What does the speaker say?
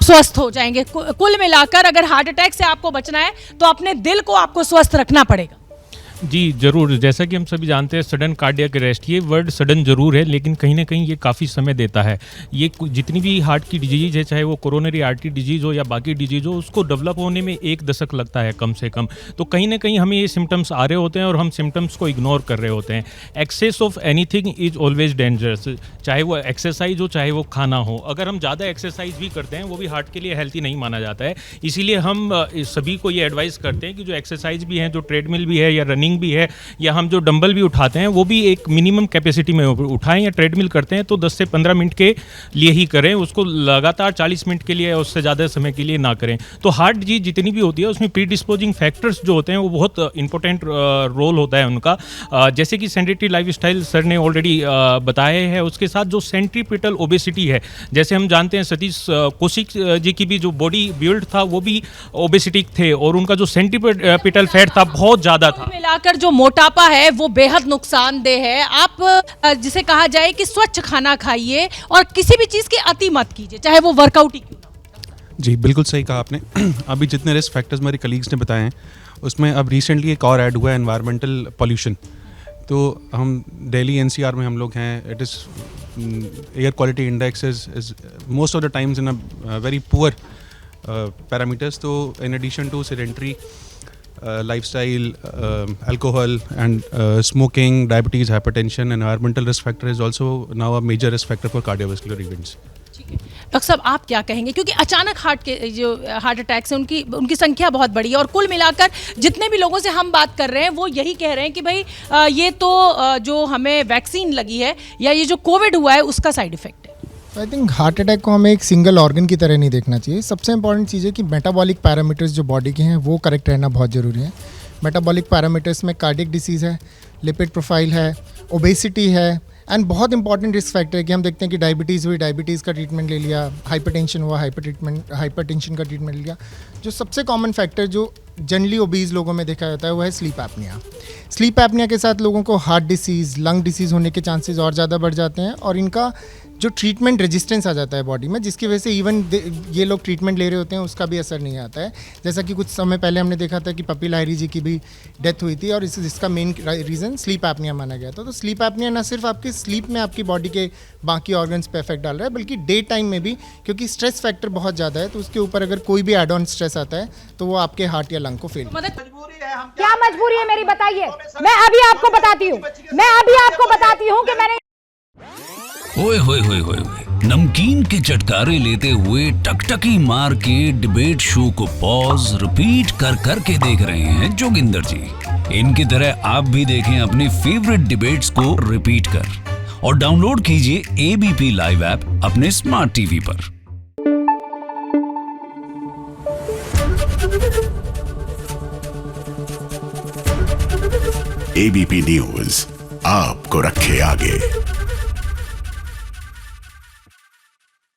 स्वस्थ हो जाएंगे। कुल मिलाकर अगर हार्ट अटैक से आपको बचना है तो अपने दिल को आपको स्वस्थ रखना पड़ेगा। जी ज़रूर, जैसा कि हम सभी जानते हैं सडन कार्डियक अरेस्ट, ये वर्ड सडन ज़रूर है लेकिन कहीं ना कहीं ये काफ़ी समय देता है। ये जितनी भी हार्ट की डिजीज़ है, चाहे वो कोरोनरी आर्टरी डिजीज़ हो या बाकी डिजीज़ हो, उसको डेवलप होने में 1 दशक लगता है कम से कम। तो कहीं ना कहीं हमें ये सिम्टम्स आ रहे होते हैं और हम सिम्टम्स को इग्नोर कर रहे होते हैं। Excess of anything is always dangerous, चाहे वो एक्सरसाइज हो चाहे वो खाना हो। अगर हम ज़्यादा एक्सरसाइज भी करते हैं वो भी हार्ट के लिए हेल्थी नहीं माना जाता है। इसीलिए हम सभी को ये एडवाइस करते हैं कि जो एक्सरसाइज भी है, जो ट्रेडमिल भी है या रनिंग भी है, या हम जो डंबल भी उठाते हैं वो भी एक मिनिमम कैपेसिटी में उठाएं, या ट्रेडमिल करते हैं तो 10 से 15 मिनट के लिए ही करें, उसको लगातार 40 मिनट के लिए या उससे ज़्यादा समय के लिए ना करें। तो हार्ट डिजीज जितनी भी होती है उसमें प्रीडिस्पोजिंग फैक्टर्स जो होते हैं वो बहुत इंपॉर्टेंट रोल होता है उनका। जैसे कि सेडेंटरी लाइफस्टाइल सर ने ऑलरेडी बताया है, उसके साथ जो सेंट्रीपिटल ओबेसिटी है, जैसे हम जानते हैं सतीश कौशिक जी की भी जो बॉडी बिल्ड था वो भी ओबेसिटी थे और उनका जो सेंट्रीपिटल फैट था बहुत ज़्यादा था। मिलाकर जो मोटापा है वो बेहद नुकसानदेह है। आप जिसे कहा जाए कि स्वच्छ खाना खाइए और किसी भी चीज़ की अति मत कीजिए, चाहे वो वर्कआउट ही क्यों ना हो। जी बिल्कुल सही कहा आपने। अभी जितने रिस्क फैक्टर्स मेरे कलीग्स ने बताए हैं उसमें अब रिसेंटली एक और ऐड हुआ है, एनवायरमेंटल पॉल्यूशन। तो हम दिल्ली एनसीआर में हम लोग हैं, it is air quality index is most of the times in a very poor parameters. तो in addition to sedentary lifestyle, alcohol and smoking, diabetes, hypertension, environmental risk factor is also now a major risk factor for cardiovascular events. ठीक है doctor साहब, आप क्या कहेंगे, क्योंकि अचानक heart attack से उनकी संख्या बहुत बड़ी है और कुल मिलाकर जितने भी लोगों से हम बात कर रहे हैं वो यही कह रहे हैं कि भाई ये तो जो हमें वैक्सीन लगी है या ये जो कोविड हुआ है उसका साइड इफेक्ट है। आई थिंक हार्ट अटैक को हमें एक सिंगल ऑर्गन की तरह नहीं देखना चाहिए। सबसे इंपॉर्टेंट चीज़ है कि मेटाबॉलिक पैरामीटर्स जो बॉडी के हैं वो करेक्ट रहना बहुत ज़रूरी है। मेटाबॉलिक पैरामीटर्स में कार्डियक डिसीज़ है, लिपिड प्रोफाइल है, ओबेसिटी है, एंड बहुत इंपॉर्टेंट रिस्क फैक्टर है कि हम देखते हैं कि डायबिटीज़ हुई, डायबिटीज़ का ट्रीटमेंट ले लिया, हाइपरटेंशन हुआ, हाइपरटेंशन का ट्रीटमेंट ले लिया। जो सबसे कॉमन फैक्टर जो जनरली ओबीज़ लोगों में देखा जाता है वो है स्लीप एपनिया। स्लीप एपनिया के साथ लोगों को हार्ट डिसीज़, लंग डिसीज़ होने के चांसेस और ज़्यादा बढ़ जाते हैं और इनका जो ट्रीटमेंट रेजिस्टेंस आ जाता है बॉडी में, जिसकी वजह से इवन ये लोग ट्रीटमेंट ले रहे होते हैं उसका भी असर नहीं आता है। जैसा कि कुछ समय पहले हमने देखा था कि पप्पी लाहिरी जी की भी डेथ हुई थी और इसका मेन रीज़न स्लीप एपनिया माना गया था। तो स्लीप एपनिया ना सिर्फ आपकी स्लीप में आपकी बॉडी के बाकी ऑर्गन्स पे इफेक्ट डाल रहा है बल्कि डे टाइम में भी, क्योंकि स्ट्रेस फैक्टर बहुत ज़्यादा है। तो उसके ऊपर अगर कोई भी एड ऑन स्ट्रेस आता है तो वो आपके हार्ट या लंग को फेल। क्या मजबूरी है मेरी, बताइए। मैं अभी आपको बताती हूँ कि मैंने ओए होए होए होए नमकीन के चटकारे लेते हुए टकटकी मार के डिबेट शो को पॉज रिपीट कर कर के देख रहे हैं जोगिंदर जी। इनकी तरह आप भी देखें अपनी फेवरेट डिबेट्स को रिपीट कर और डाउनलोड कीजिए एबीपी लाइव ऐप अपने स्मार्ट टीवी पर। एबीपी न्यूज आपको रखे आगे।